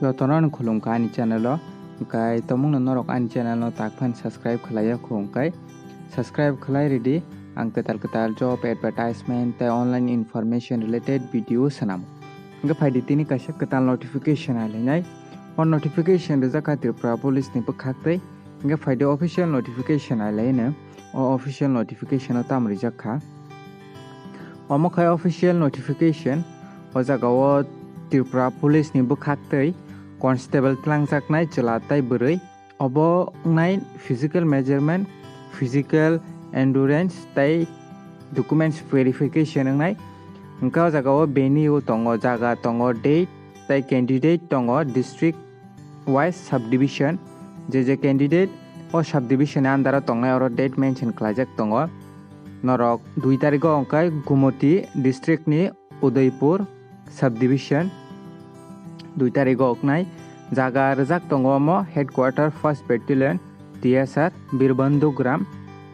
Jotono khulumka ani channel o kai tomungno norok ani channel no takphan subscribe khlaiya khungkai subscribe khlai ready ang ketal job advertisement tei online information related video sanam hingke faidi tini kaisa ketal notification alainai on notification rijak Tripura police ni bwkhak tei hingke faidi official notification alaina o official notification o tam rijak kha omo khai official notification o jaga o Tripura police ni bwkhak tei Constable tlangjaknai chwlatai bwrwi obo nai physical measurement physical endurance tei documents verification nai hingke o jaga o venue tongo jaga tongo date tei candidate tongo district wise subdivision je candidate o subdivision under tongnai oro date mention khlaijak tongo norok 2 tarikh o ongkai Gumoti district ni Udaipur subdivision 2 tarikh o oknai jaga rijak tongo omo headquarter 1st battalion TSR Birbandhu Gram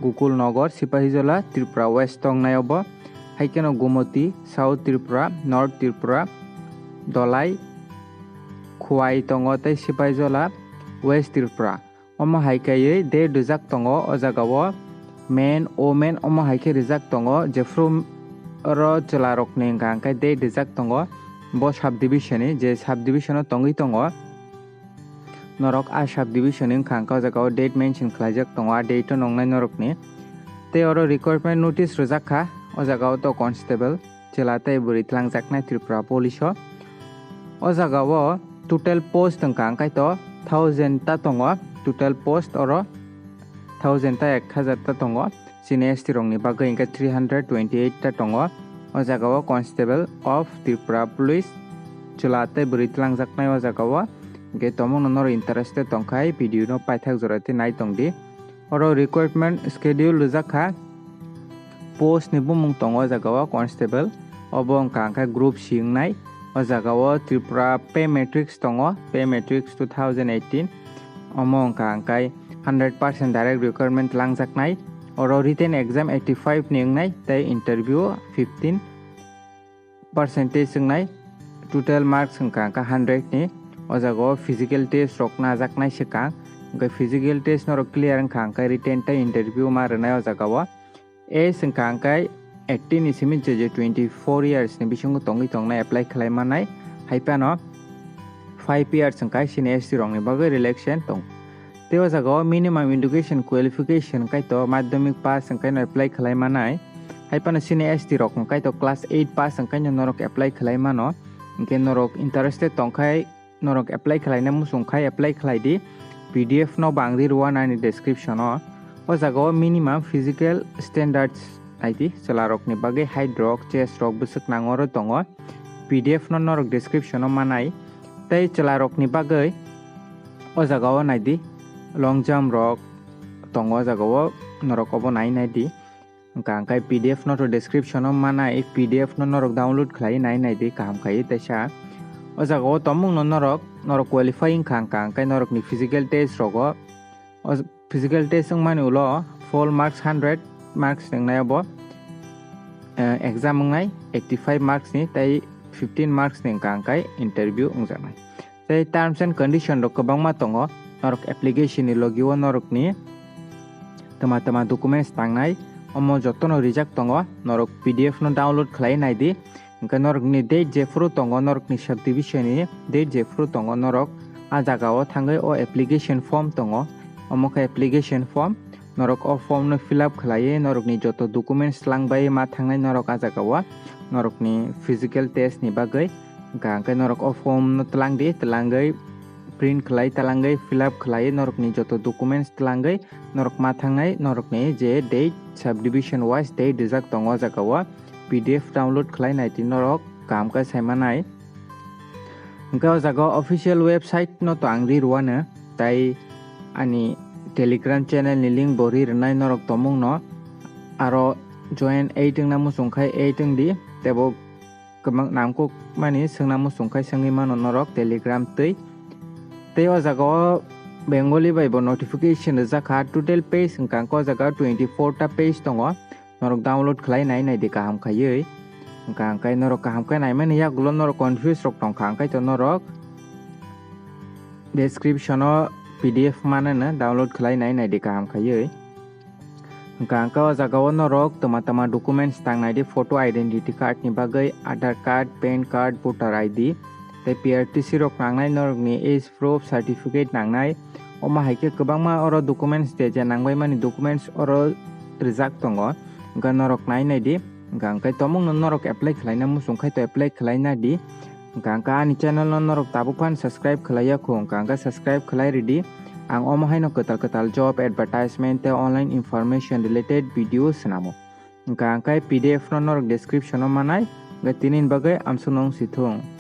Gokul Nagar Sipahijola Tripura West tongnai obo haikeno Gumoti South Tripura North Tripura Dolai Khwai tongo tei Sipahijola West Tripura omo haikaiye de rijak tongo o jaga o men women omo haike rijak tongo jefru ro chwlarok ni hingkai de rijak tongo bo subdivision ni je subdivision o tongui tongo norok a subdivision ni khangka o jaga o date mention khlaijak tongo a date o nongnai norok ni tei oro recruitment notice rijak kha o jaga o to constable chwlatai bwrwi tlangjaknai Tripura police o jaga o total post hingkai to 1000 ta tongo total post oro 1000 ta 1000 ta tongo senior ST rok ni bagui hingkai 328 ta tongo o jaga o constable of Tripura police chwlatai bwrwi tlangjaknai o jaga o hingke tomungno noro interested tongkhai video no paithak jorati nai tongdi oro recruitment schedule rijak kha post ni bumung tongo o jaga o constable obo hingkai group C nai o jaga o Tripura pay matrix tongo pay matrix 2018 omo hingkai 100% direct recruitment langjaknai oro written exam 85 ni ngai tei interview 15% ngai total marks hingka 100 ni o jaga o physical test rok najaknai sikang hingkai physical test no clear hingka written tei interview ma rwnai o jaga o age hingka 18 ni simi je 24 years ni bisingo tongui tongnai apply khlaimanai haipano 5 years hingka senior ST rok ni bagui relaxation tong tei o jaga o minimum education qualification hingkai to madhyamik pass hingkai no apply khlaimanai haipano senior ST rok hingkai to class 8 pass hingkai no norok apply khlaimano hingke norok interested tongkhai norok apply khlaina musungkhai apply khlaidi PDF no bangri ruwa nani description o jaga o minimum physical standards aiti chwlarok ni bagui height rok chest rok bwsuk nangoro tongo PDF no norok description o manai tei chwlarok ni bagui o jaga o naidi long jump rok tongo o jaga o norok obo naidi hingkai PDF no to description o manai PDF no norok download khlai naidi kaham khai taisa o jaga o tomungno norok qualifying hingkai norok ni physical test rogo o physical test wngmani ulo full marks 100 marks ningnai obo exam ngai 85 marks ni tei 15 marks ni hingkai interview wngjaknai tei terms and condition rok kwbangma tongo norok application ni logi o norok ni tama documents tangnai omo jotono rijak tongo norok PDF no download khlai naidi hingkai norok ni date jefru tongo norok ni subdivision ni date jefru tongo norok a jaga o thangui o application form tongo omo kha application form norok o form no fill up khlaiye norok ni joto documents langbai ma thangnai norok a jaga o norok ni physical test ni bagui hingkai norok o form no tlangui print khlai talangui fill up khlaiye norok ni joto documents tlangui norok ma thangnai norok ni je date subdivision wise date rijak tongo jaga o PDF download khlai naiti norok kam ka saimanai hingkai o jaga official website no to angri ruwana tai ani telegram channel ni link bo ri rwnai norok tomungno aro join 8 na musungkhai 8 di tebo kwbang namkuk mani sungna musungkhai sungui mano norok telegram tei o jaga o bengali bai bo notification rijak total page hingka o jaga 24 ta page tongo norok download khlai naidi kaham khaiui hingkai norok kaham khai naimani yagulo norok confuse rok tongkha hingkai to norok description o PDF mana na download khlainai naidi kaham khaioi. Hingka o jaga o norok tama documents tangnai di photo identity card ni bagai Aadhaar card, PAN card, voter ID tei PRTC rok nangnai norok ni age proof certificate nangnai. Oma haike kwbangma oro documents de je nangbai mani documents oro rijak tongo. Hingka norok nainai di hingka tomung no norok apply khlaina musungkhai to apply khlaina di. Hingka ani channel no norok tabukhan subscribe khlaiya khung hingka subscribe khlai ready. Ang omo hai no ketal job advertisement te online information related videos senamo. Hingka PDF no norok description o manai. Tinin bagai amsunong sithung.